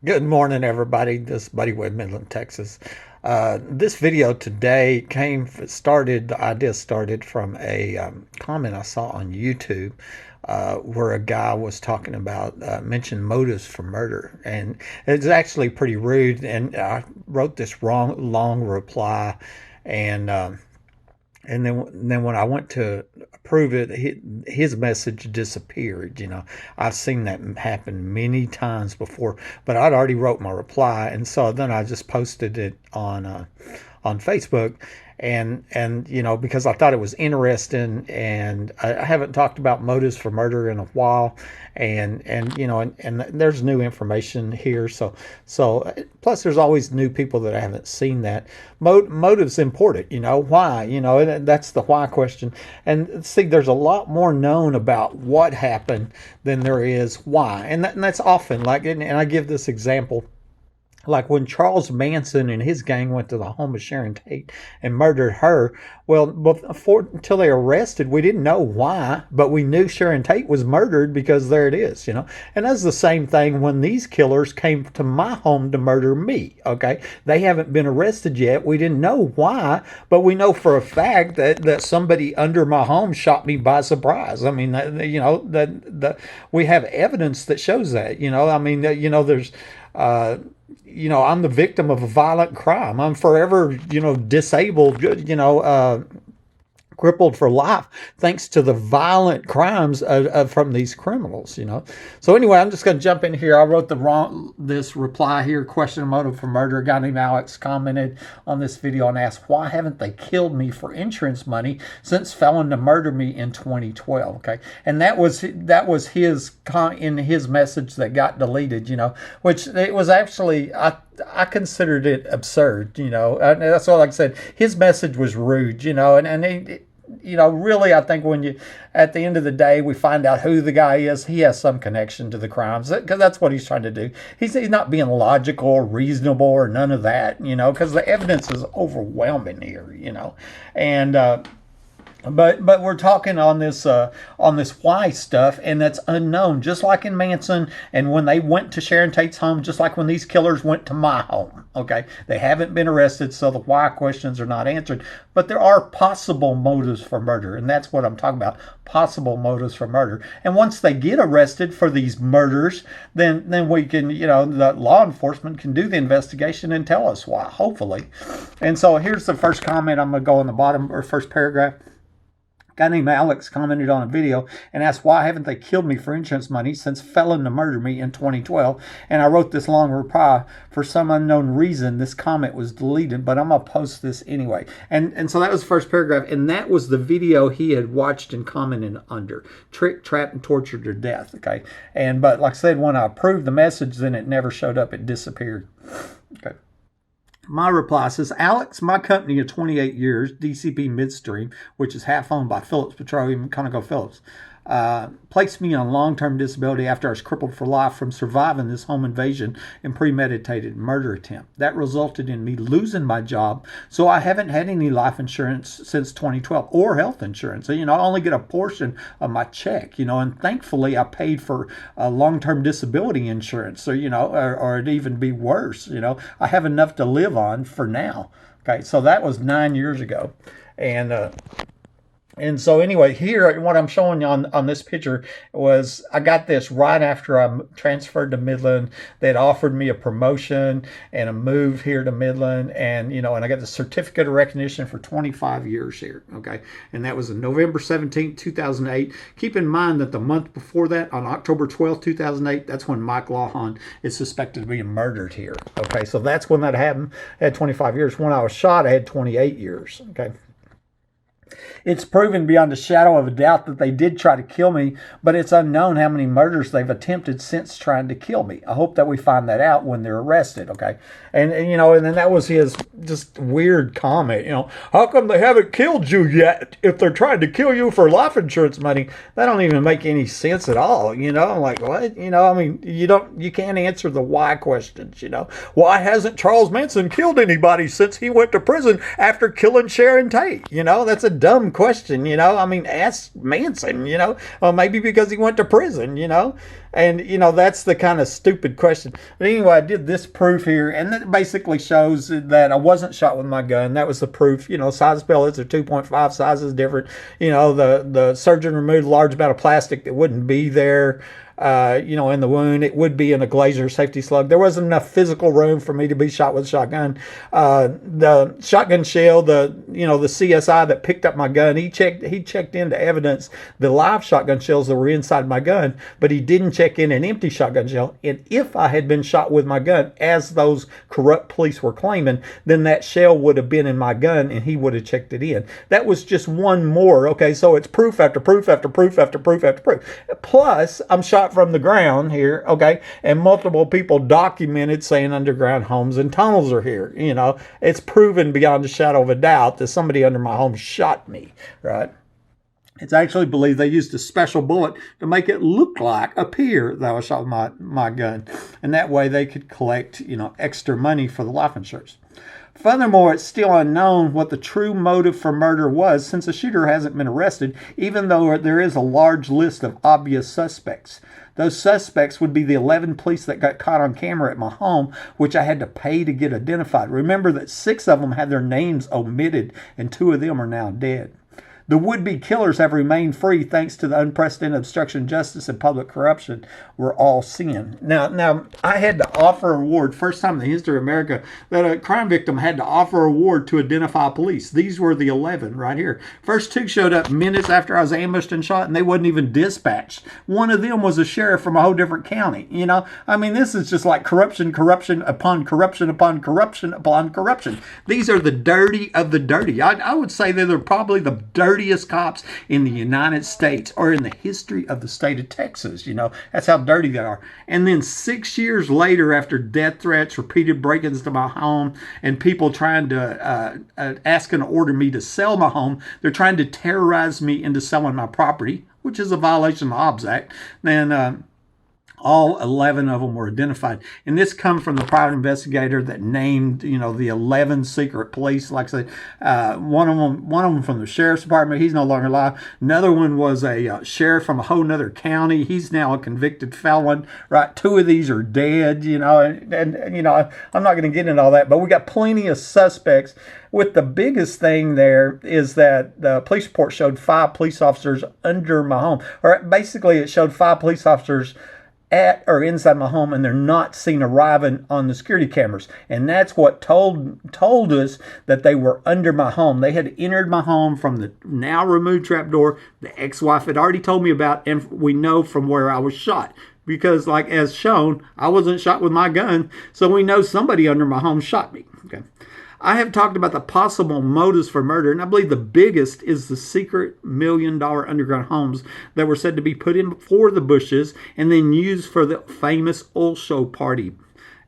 Good morning, everybody. This is Buddy with Midland, Texas. This video today the idea started from a comment I saw on YouTube where a guy was talking about, mentioned motives for murder. And it's actually pretty rude. And I wrote this long reply. And then when I went to approve it, his message disappeared. I've seen that happen many times before, but I'd already wrote my reply, and so then I just posted it on Facebook, and because I thought it was interesting, and I haven't talked about motives for murder in a while, and there's new information here, so plus there's always new people that I haven't seen that. Motive's important, why, and that's the why question. And see, there's a lot more known about what happened than there is why, and that's often and I give this example. Like when Charles Manson and his gang went to the home of Sharon Tate and murdered her. Well, until they arrested, we didn't know why, but we knew Sharon Tate was murdered because there it is, And that's the same thing when these killers came to my home to murder me, okay? They haven't been arrested yet. We didn't know why, but we know for a fact that somebody under my home shot me by surprise. I mean, we have evidence that shows that, there's... I'm the victim of a violent crime. I'm forever, disabled, crippled for life thanks to the violent crimes from these criminals. So anyway, I'm just going to jump in here. I wrote this reply here, question of motive for murder. A guy named Alex commented on this video and asked, why haven't they killed me for insurance money since felon to murder me in 2012? Okay, and that was his in his message that got deleted, which it was actually, I considered it absurd, and that's all. Like I said, his message was rude, and really, I think at the end of the day, we find out who the guy is. He has some connection to the crimes, because that's what he's trying to do. He's not being logical or reasonable or none of that, because the evidence is overwhelming here, and, but we're talking on this why stuff, and that's unknown. Just like in Manson, and when they went to Sharon Tate's home, just like when these killers went to my home. Okay, they haven't been arrested, so the why questions are not answered. But there are possible motives for murder, and that's what I'm talking about. Possible motives for murder. And once they get arrested for these murders, then we can, the law enforcement can do the investigation and tell us why. Hopefully. And so here's the first comment. I'm going to go in the bottom or first paragraph. A guy named Alex commented on a video and asked, why haven't they killed me for insurance money since felon to murder me in 2012? And I wrote this long reply. For some unknown reason, this comment was deleted, but I'm going to post this anyway. And so that was the first paragraph, and that was the video he had watched and commented under. Tricked, trapped, and tortured to death, okay? But like I said, when I approved the message, then it never showed up. It disappeared, okay? My reply says, Alex, my company of 28 years, DCP Midstream, which is half owned by Phillips Petroleum, ConocoPhillips, placed me on long-term disability after I was crippled for life from surviving this home invasion and premeditated murder attempt. That resulted in me losing my job, so I haven't had any life insurance since 2012 or health insurance. So, I only get a portion of my check, and thankfully I paid for long-term disability insurance, so, or it'd even be worse, I have enough to live on for now. Okay, so that was 9 years ago. And so anyway, here, what I'm showing you on this picture was, I got this right after I transferred to Midland. They'd offered me a promotion and a move here to Midland. And, and I got the certificate of recognition for 25 years here. Okay. And that was on November 17th, 2008. Keep in mind that the month before that, on October 12th, 2008, that's when Mike Lawhon is suspected of being murdered here. Okay. So that's when that happened. I had 25 years. When I was shot, I had 28 years. Okay. It's proven beyond a shadow of a doubt that they did try to kill me, but it's unknown how many murders they've attempted since trying to kill me. I hope that we find that out when they're arrested, okay? And then that was his just weird comment, how come they haven't killed you yet if they're trying to kill you for life insurance money? That don't even make any sense at all, I'm like, what? You can't answer the why questions, Why hasn't Charles Manson killed anybody since he went to prison after killing Sharon Tate? That's a dumb question, you know. I mean, ask Manson, you know, or maybe because he went to prison, you know. And, you know, that's the kind of stupid question. But anyway, I did this proof here, and it basically shows that I wasn't shot with my gun. That was the proof. You know, size pellets are 2.5 sizes different. You know, the surgeon removed a large amount of plastic that wouldn't be there. You know, in the wound. It would be in a Glazer safety slug. There wasn't enough physical room for me to be shot with a shotgun. The shotgun shell, the CSI that picked up my gun, he checked into evidence the live shotgun shells that were inside my gun, but he didn't check in an empty shotgun shell. And if I had been shot with my gun, as those corrupt police were claiming, then that shell would have been in my gun and he would have checked it in. That was just one more. Okay, so it's proof after proof after proof after proof after proof. Plus, I'm shot from the ground here, okay, and multiple people documented saying underground homes and tunnels are here. You know, it's proven beyond a shadow of a doubt that somebody under my home shot me, right? It's actually believed they used a special bullet to make it appear that I was shot with my gun, and that way they could collect, you know, extra money for the life insurance. Furthermore, it's still unknown what the true motive for murder was, since the shooter hasn't been arrested, even though there is a large list of obvious suspects. Those suspects would be the 11 police that got caught on camera at my home, which I had to pay to get identified. Remember that 6 of them had their names omitted, and 2 of them are now dead. The would-be killers have remained free thanks to the unprecedented obstruction of justice and public corruption we're all seeing. Now, I had to offer a reward, first time in the history of America, that a crime victim had to offer a reward to identify police. These were the 11 right here. First 2 showed up minutes after I was ambushed and shot, and they wasn't even dispatched. One of them was a sheriff from a whole different county. You know, I mean, this is just like corruption upon corruption upon corruption upon corruption. These are the dirty of the dirty. I would say that they're probably the dirtiest cops in the United States or in the history of the state of Texas. You know, that's how dirty they are. And then 6 years later, after death threats, repeated break-ins to my home, and people trying to asking to order me to sell my home, they're trying to terrorize me into selling my property, which is a violation of the Hobbs Act. Then all 11 of them were identified. And this comes from the private investigator that named, you know, the 11 secret police. Like I said, one of them from the sheriff's department. He's no longer alive. Another one was a sheriff from a whole nother county. He's now a convicted felon, right? 2 of these are dead, you know, and you know, I'm not going to get into all that, but we got plenty of suspects. With the biggest thing there is that the police report showed 5 police officers under my home. Or basically it showed 5 police officers at or inside my home, and they're not seen arriving on the security cameras. And that's what told us that they were under my home. They had entered my home from the now removed trapdoor the ex-wife had already told me about, and we know from where I was shot. Because, like as shown, I wasn't shot with my gun, so we know somebody under my home shot me. Okay. I have talked about the possible motives for murder, and I believe the biggest is the secret $1 million underground homes that were said to be put in for the Bushes and then used for the famous oil show party.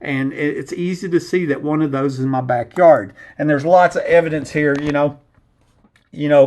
And it's easy to see that one of those is in my backyard. And there's lots of evidence here,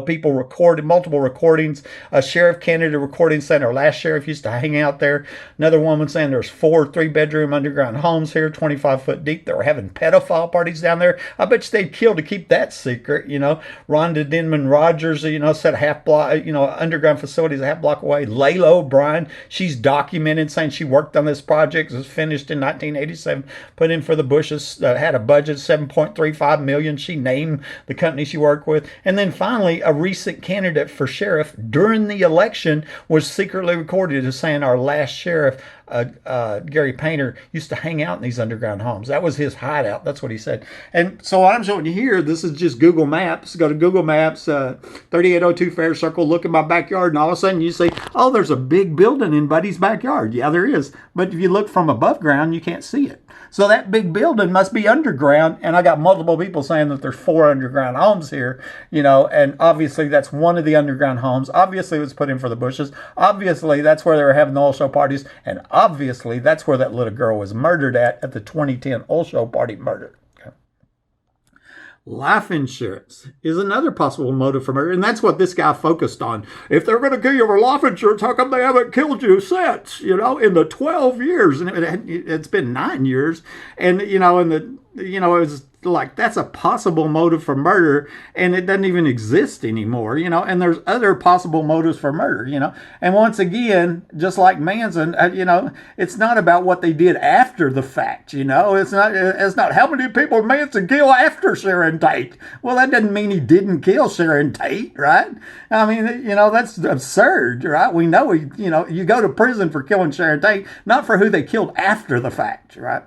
people recorded multiple recordings. A sheriff candidate recording saying our last sheriff used to hang out there. Another woman saying there's 4 3-bedroom underground homes here, 25 foot deep. They were having pedophile parties down there. I bet you they'd kill to keep that secret. Rhonda Denman Rogers, said half block, underground facilities a half block away. Layla O'Brien, she's documented saying she worked on this project. It was finished in 1987, put in for the Bushes, had a budget of $7.35 million. She named the company she worked with. And then finally, a recent candidate for sheriff during the election was secretly recorded as saying our last sheriff, Gary Painter, used to hang out in these underground homes. That was his hideout. That's what he said. And so what I'm showing you here, this is just Google Maps. Go to Google Maps, 3802 Fair Circle, look in my backyard, and all of a sudden you see, oh, there's a big building in Buddy's backyard. Yeah, there is. But if you look from above ground, you can't see it. So that big building must be underground, and I got multiple people saying that there's 4 underground homes here, and obviously that's one of the underground homes. Obviously it was put in for the Bushes. Obviously that's where they were having the oil show parties, and obviously that's where that little girl was murdered at the 2010 oil show party murder. Life insurance is another possible motive for murder, and that's what this guy focused on. If they're going to kill you for life insurance, how come they haven't killed you since, in the 12 years? And it's been 9 years, and, it was like that's a possible motive for murder, and it doesn't even exist anymore, and there's other possible motives for murder, and once again, just like Manson, it's not about what they did after the fact, it's not how many people did Manson kill after Sharon Tate. Well, that doesn't mean he didn't kill Sharon Tate, right? I mean, that's absurd, right? We know you go to prison for killing Sharon Tate, not for who they killed after the fact, right?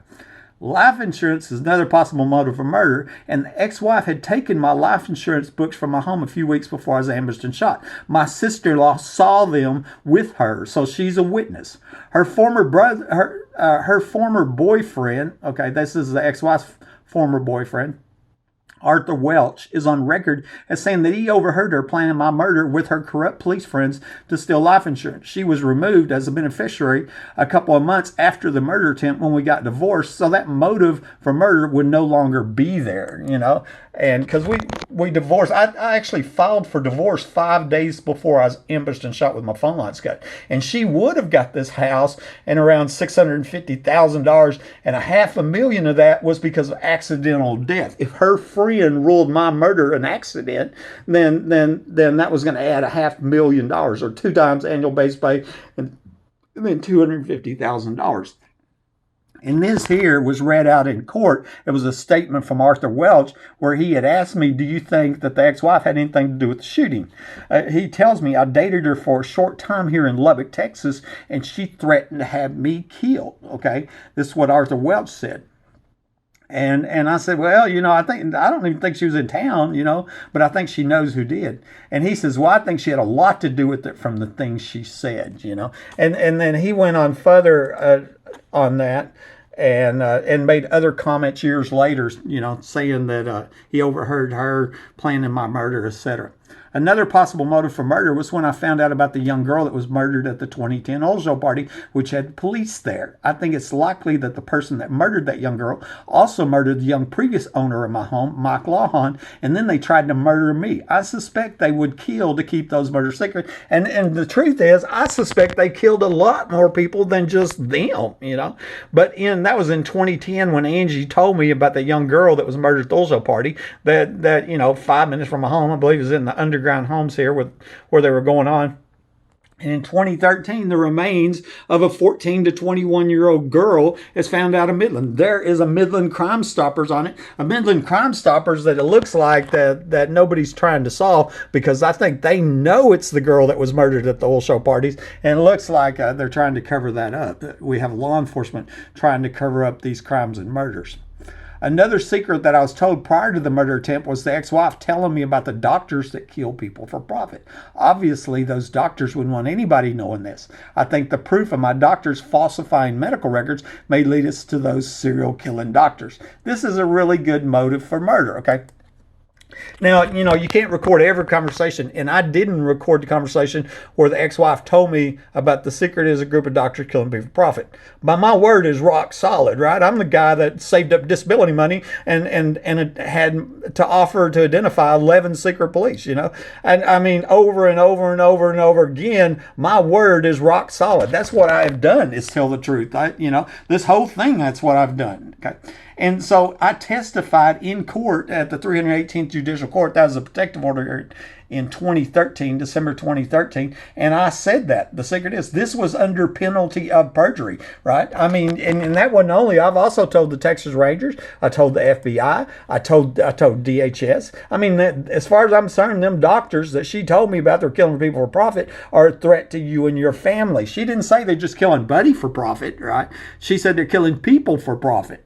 Life insurance is another possible motive for murder, and the ex-wife had taken my life insurance books from my home a few weeks before I was ambushed and shot. My sister-in-law saw them with her, so she's a witness. Her former brother, her former boyfriend, okay, this is the ex-wife's former boyfriend, Arthur Welch, is on record as saying that he overheard her planning my murder with her corrupt police friends to steal life insurance. She was removed as a beneficiary a couple of months after the murder attempt when we got divorced, so that motive for murder would no longer be there, And because we divorced, I actually filed for divorce 5 days before I was ambushed and shot with my phone lines cut. And she would have got this house and around $650,000, and $500,000 of that was because of accidental death. If her friend ruled my murder an accident, then that was going to add $500,000 or 2 times annual base pay, and then $250,000. And this here was read out in court. It was a statement from Arthur Welch where he had asked me, do you think that the ex-wife had anything to do with the shooting? He tells me, I dated her for a short time here in Lubbock, Texas, and she threatened to have me killed. Okay, this is what Arthur Welch said. And I said, well, I don't even think she was in town, but I think she knows who did. And he says, well, I think she had a lot to do with it from the things she said, And then he went on further on that. And made other comments years later, saying that he overheard her planning my murder, etc. Another possible motive for murder was when I found out about the young girl that was murdered at the 2010 oil show party, which had police there. I think it's likely that the person that murdered that young girl also murdered the young previous owner of my home, Mike Lawhon, and then they tried to murder me. I suspect they would kill to keep those murders secret. And the truth is, I suspect they killed a lot more people than just them, But that was in 2010 when Angie told me about the young girl that was murdered at the oil show party that 5 minutes from my home, I believe, is in the underground homes here where they were going on. And in 2013, the remains of a 14 to 21-year-old girl is found out of Midland. There is a Midland Crime Stoppers on it. A Midland Crime Stoppers that it looks like that nobody's trying to solve, because I think they know it's the girl that was murdered at the oil show parties. And it looks like they're trying to cover that up. We have law enforcement trying to cover up these crimes and murders. Another secret that I was told prior to the murder attempt was the ex-wife telling me about the doctors that kill people for profit. Obviously, those doctors wouldn't want anybody knowing this. I think the proof of my doctors falsifying medical records may lead us to those serial killing doctors. This is a really good motive for murder, okay? Now, you can't record every conversation, and I didn't record the conversation where the ex-wife told me about the secret is a group of doctors killing people for profit. But my word is rock solid, right? I'm the guy that saved up disability money and it had to offer to identify 11 secret police, And I mean, over and over and over and over again, my word is rock solid. That's what I have done, is tell the truth. This whole thing, that's what I've done, okay? And so I testified in court at the 318th Judicial Court. That was a protective order in 2013, December 2013. And I said that. The secret is this was under penalty of perjury, right? I mean, and that wasn't only. I've also told the Texas Rangers. I told the FBI. I told DHS. I mean, as far as I'm concerned, them doctors that she told me about they're killing people for profit are a threat to you and your family. She didn't say they're just killing Buddy for profit, right? She said they're killing people for profit.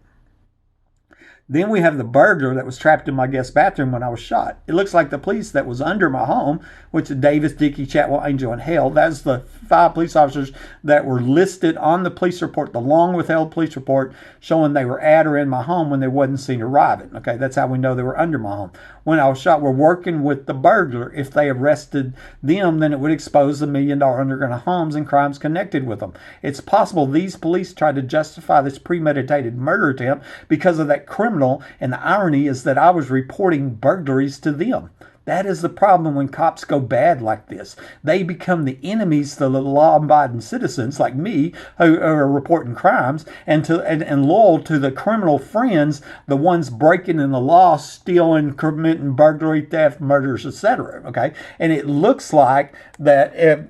Then we have the burglar that was trapped in my guest bathroom when I was shot. It looks like the police that was under my home, which is Davis, Dickey, Chatwell, Angel, and Hale. That's the 5 police officers that were listed on the police report, the long withheld police report, showing they were at or in my home when they wasn't seen arriving. Okay, that's how we know they were under my home. When I was shot, we're working with the burglar. If they arrested them, then it would expose the $1 million underground homes and crimes connected with them. It's possible these police tried to justify this premeditated murder attempt because of that criminal, and the irony is that I was reporting burglaries to them. That is the problem when cops go bad like this. They become the enemies to the law-abiding citizens like me who are reporting crimes and loyal to the criminal friends, the ones breaking in the law, stealing, committing burglary, theft, murders, etc. Okay, and it looks like that if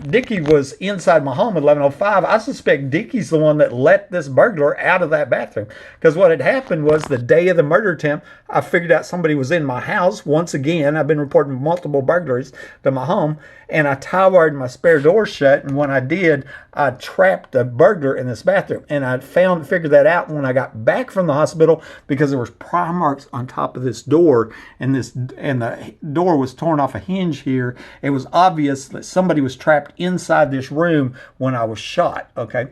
Dickie was inside my home at 11:05, I suspect Dickie's the one that let this burglar out of that bathroom, because what had happened was the day of the murder attempt, I figured out somebody was in my house. Once again, I've been reporting multiple burglaries to my home, and I tie-wired my spare door shut, and when I did, I trapped the burglar in this bathroom. And I figured that out when I got back from the hospital, because there was pry marks on top of this door, and the door was torn off a hinge here. It was obvious that somebody was trapped inside this room when I was shot, okay?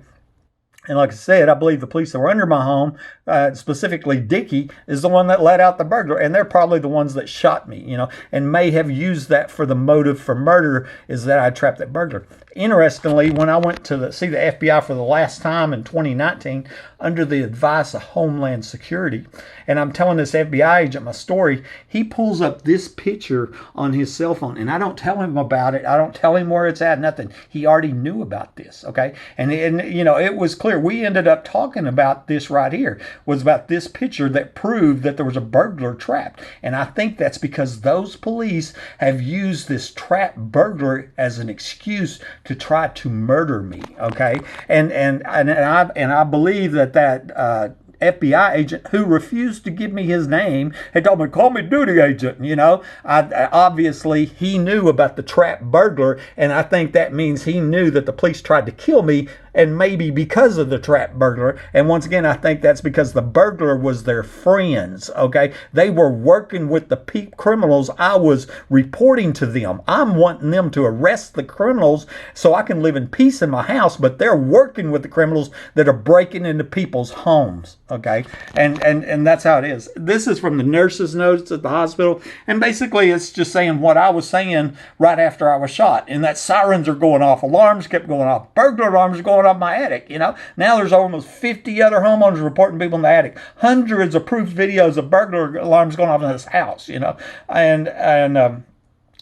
And like I said, I believe the police that were under my home, specifically Dickie, is the one that let out the burglar. And they're probably the ones that shot me, and may have used that for the motive for murder, is that I trapped that burglar. Interestingly, when I went to see the FBI for the last time in 2019, under the advice of Homeland Security, and I'm telling this FBI agent my story, he pulls up this picture on his cell phone, and I don't tell him about it. I don't tell him where it's at, nothing. He already knew about this, okay? And it was clear. We ended up talking about this right here, was about this picture that proved that there was a burglar trapped. And I think that's because those police have used this trapped burglar as an excuse to try to murder me, okay? And I believe that FBI agent, who refused to give me his name, had told me, call me duty agent, obviously he knew about the trap burglar, and I think that means he knew that the police tried to kill me, and maybe because of the trap burglar. And once again, I think that's because the burglar was their friends, okay? They were working with the criminals. I was reporting to them. I'm wanting them to arrest the criminals so I can live in peace in my house, but they're working with the criminals that are breaking into people's homes, okay? And that's how it is. This is from the nurse's notes at the hospital, and basically it's just saying what I was saying right after I was shot, and that sirens are going off, alarms kept going off, burglar alarms are going off my attic, Now there's almost 50 other homeowners reporting people in the attic. Hundreds of proof videos of burglar alarms going off in this house, And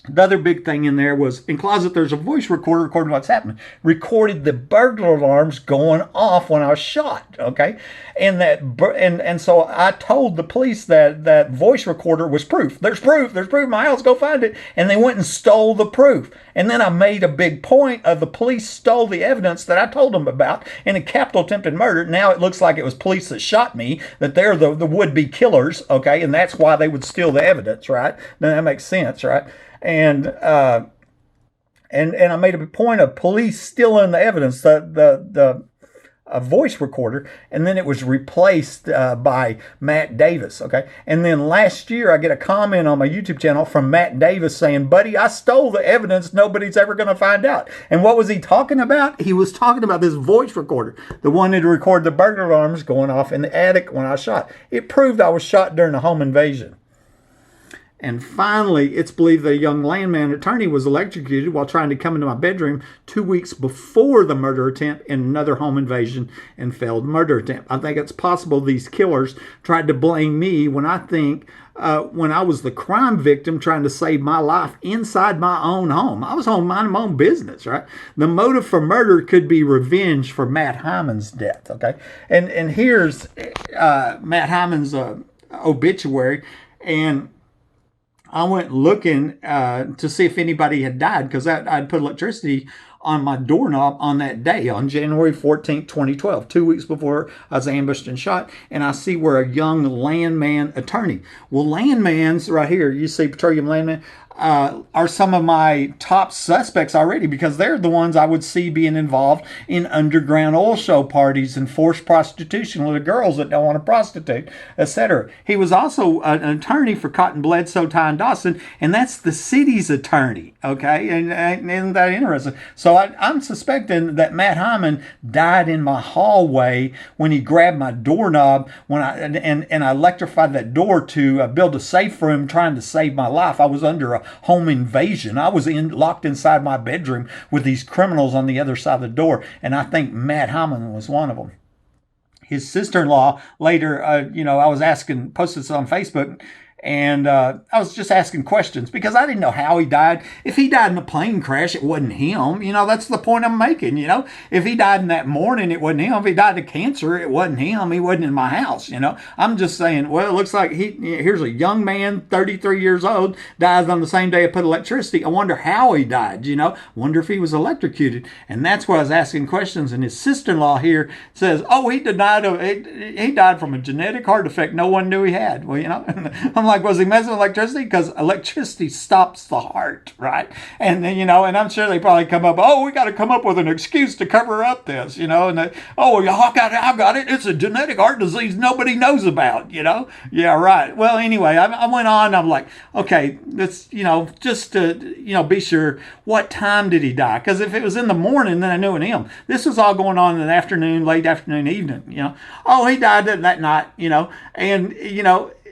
the other big thing in there was, in closet, there's a voice recorder recording what's happening. Recorded the burglar alarms going off when I was shot, okay? And so I told the police that voice recorder was proof. There's proof in my house, go find it. And they went and stole the proof. And then I made a big point of the police stole the evidence that I told them about in a capital attempted murder. Now it looks like it was police that shot me, that they're the would-be killers, okay? And that's why they would steal the evidence, right? Then that makes sense, right? And I made a point of police stealing the evidence, the voice recorder, and then it was replaced by Matt Davis, okay? And then last year, I get a comment on my YouTube channel from Matt Davis saying, buddy, I stole the evidence. Nobody's ever going to find out. And what was he talking about? He was talking about this voice recorder, the one that recorded the burglar alarms going off in the attic when I was shot. It proved I was shot during a home invasion. And finally, it's believed that a young landman attorney was electrocuted while trying to come into my bedroom 2 weeks before the murder attempt in another home invasion and failed murder attempt. I think it's possible these killers tried to blame me when I was the crime victim trying to save my life inside my own home. I was home minding my own business, right? The motive for murder could be revenge for Matt Hyman's death, okay? And here's Matt Hyman's obituary, and I went looking to see if anybody had died, because I'd put electricity on my doorknob on that day, on January 14th, 2012, 2 weeks before I was ambushed and shot. And I see where a young landman attorney. Well, landmans right here, you see petroleum landman, are some of my top suspects already, because they're the ones I would see being involved in underground oil show parties and forced prostitution with the girls that don't want to prostitute, etc. He was also an attorney for Cotton Bledsoe, Ty, and Dawson, and that's the city's attorney, okay? And isn't that interesting? So I'm suspecting that Matt Hyman died in my hallway when he grabbed my doorknob and I electrified that door to build a safe room trying to save my life. I was under a home invasion. I was locked inside my bedroom with these criminals on the other side of the door, and I think Matt Hyman was one of them. His sister-in-law later, I was posted this on Facebook, And I was just asking questions because I didn't know how he died. If he died in a plane crash, it wasn't him. That's the point I'm making. If he died in that morning, it wasn't him. If he died of cancer, it wasn't him. He wasn't in my house. I'm just saying, well, it looks like here's a young man, 33 years old, dies on the same day I put electricity. I wonder how he died. Wonder if he was electrocuted. And that's why I was asking questions. And his sister-in-law here says, oh, he died from a genetic heart defect no one knew he had. Well, I'm like, was he messing with electricity? Because electricity stops the heart, right? And then, and I'm sure they probably come up, oh, we got to come up with an excuse to cover up this, and oh, I got it. It's a genetic heart disease nobody knows about, Yeah, right. Well, anyway, I went on. I'm like, okay, let's, just to, be sure, what time did he die? Because if it was in the morning, then I knew it him. This was all going on in the afternoon, late afternoon, evening, Oh, he died that night, and,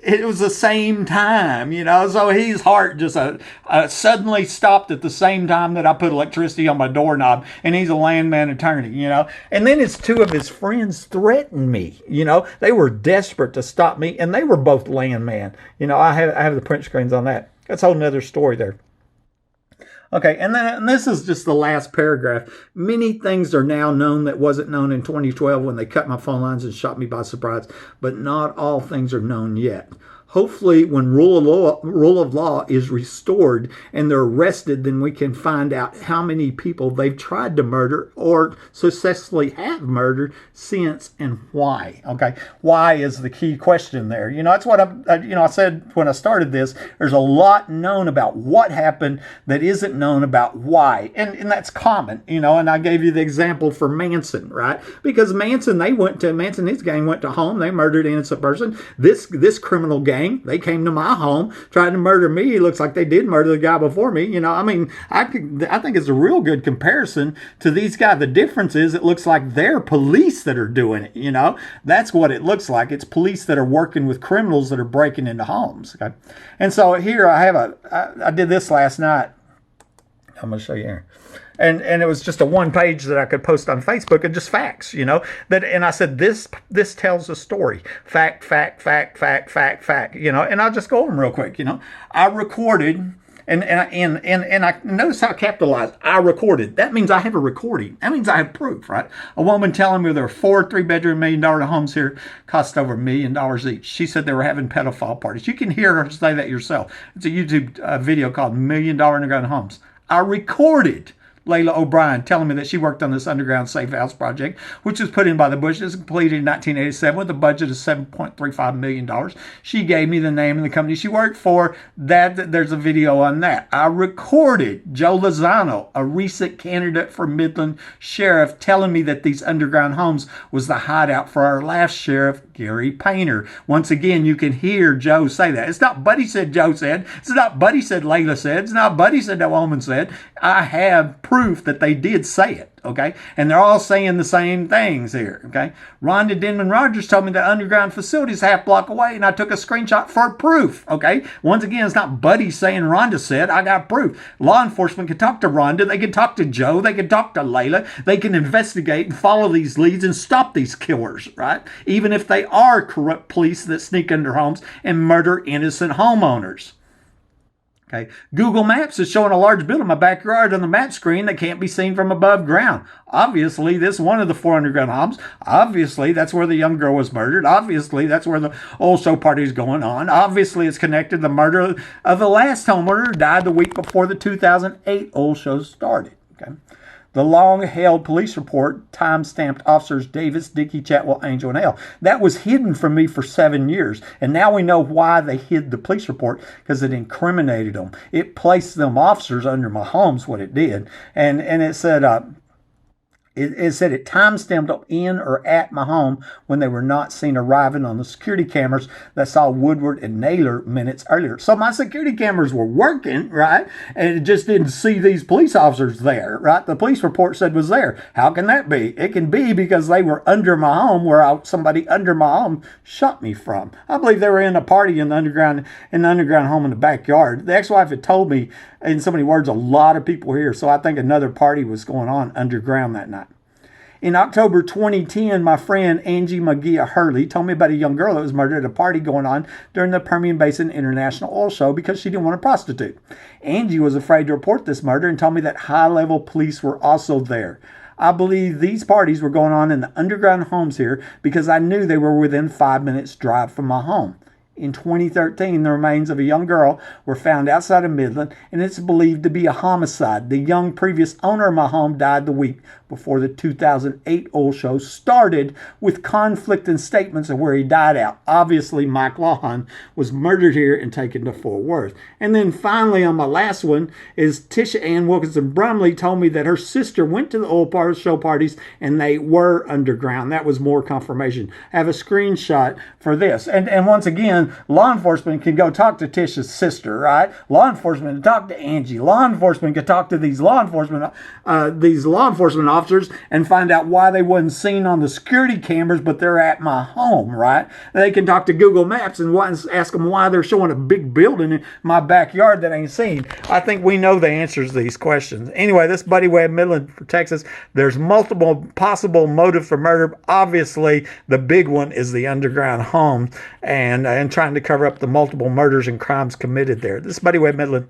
it was the same time, so his heart just suddenly stopped at the same time that I put electricity on my doorknob, and he's a landman attorney, And then two of his friends threatened me, They were desperate to stop me, and they were both landman. I have the print screens on that. That's a whole nother story there. Okay, and this is just the last paragraph. Many things are now known that wasn't known in 2012 when they cut my phone lines and shot me by surprise, but not all things are known yet. Hopefully, when rule of law is restored and they're arrested, then we can find out how many people they've tried to murder or successfully have murdered since and why. Okay, why is the key question there. That's what I said when I started this. There's a lot known about what happened that isn't known about why, and that's common. And I gave you the example for Manson, right? Because Manson, his gang went to home, they murdered an innocent person. This criminal gang, they came to my home, tried to murder me. It looks like they did murder the guy before me. I think it's a real good comparison to these guys. The difference is it looks like they're police that are doing it. That's what it looks like. It's police that are working with criminals that are breaking into homes. Okay, and so here I did this last night. I'm going to show you here. And it was just a one page that I could post on Facebook and just facts, and I said, this tells a story. Fact, and I'll just go over them real quick, I recorded, and I notice how I capitalized. I recorded. That means I have a recording. That means I have proof, right? A woman telling me there are 4 3-bedroom $1 million homes here, cost over $1 million each. She said they were having pedophile parties. You can hear her say that yourself. It's a YouTube video called $1 Million Underground Homes. I recorded Layla O'Brien telling me that she worked on this underground safe house project, which was put in by the Bushes, completed in 1987 with a budget of $7.35 million. She gave me the name of the company she worked for. There's a video on that. I recorded Joe Lozano, a recent candidate for Midland Sheriff, telling me that these underground homes was the hideout for our last sheriff, Gary Painter. Once again, you can hear Joe say that. It's not Buddy said Joe said. It's not Buddy said Layla said. It's not Buddy said that woman said. I have proof that they did say it. Okay, and they're all saying the same things here. Okay, Rhonda Denman Rogers told me the underground facility is half block away, and I took a screenshot for proof. Okay, once again, it's not Buddy saying Rhonda said. I got proof. Law enforcement can talk to Rhonda. They can talk to Joe. They can talk to Layla. They can investigate and follow these leads and stop these killers. Right, even if they are corrupt police that sneak into homes and murder innocent homeowners. Okay. Google Maps is showing a large building in my backyard on the map screen that can't be seen from above ground. Obviously, this is one of the 4 underground homes. Obviously, that's where the young girl was murdered. Obviously, that's where the old show party is going on. Obviously, it's connected to the murder of the last homeowner who died the week before the 2008 old show started. Okay. The long-held police report time-stamped officers Davis, Dickey, Chatwell, Angel, and Hale. That was hidden from me for 7 years. And now we know why they hid the police report, because it incriminated them. It placed them officers under my homes, what it did. And it said... It said it time-stamped up in or at my home when they were not seen arriving on the security cameras that saw Woodward and Naylor minutes earlier. So my security cameras were working, right? And it just didn't see these police officers there, right? The police report said was there. How can that be? It can be because they were under my home where somebody under my home shot me from. I believe they were in a party in the underground home in the backyard. The ex-wife had told me in so many words, a lot of people here. So I think another party was going on underground that night. In October 2010, my friend Angie McGee Hurley told me about a young girl that was murdered at a party going on during the Permian Basin International Oil Show because she didn't want a prostitute. Angie was afraid to report this murder and told me that high-level police were also there. I believe these parties were going on in the underground homes here because I knew they were within 5 minutes drive from my home. In 2013, the remains of a young girl were found outside of Midland, and it's believed to be a homicide. The young previous owner of my home died the week before the 2008 oil show started, with conflicting statements of where he died out. Obviously, Mike Lawhon was murdered here and taken to Fort Worth. And then finally, on my last one, is Tisha Ann Wilkinson Brumley told me that her sister went to the oil show parties and they were underground. That was more confirmation. I have a screenshot for this. And once again, law enforcement can go talk to Tisha's sister, right? Law enforcement can talk to Angie. Law enforcement can talk to these law enforcement officers and find out why they wasn't seen on the security cameras, but they're at my home, right? They can talk to Google Maps and ask them why they're showing a big building in my backyard that ain't seen. I think we know the answers to these questions. Anyway, this Buddy Webb, Midland, Texas. There's multiple possible motives for murder. Obviously, the big one is the underground home and trying to cover up the multiple murders and crimes committed there. This is Buddy Webb, Midland.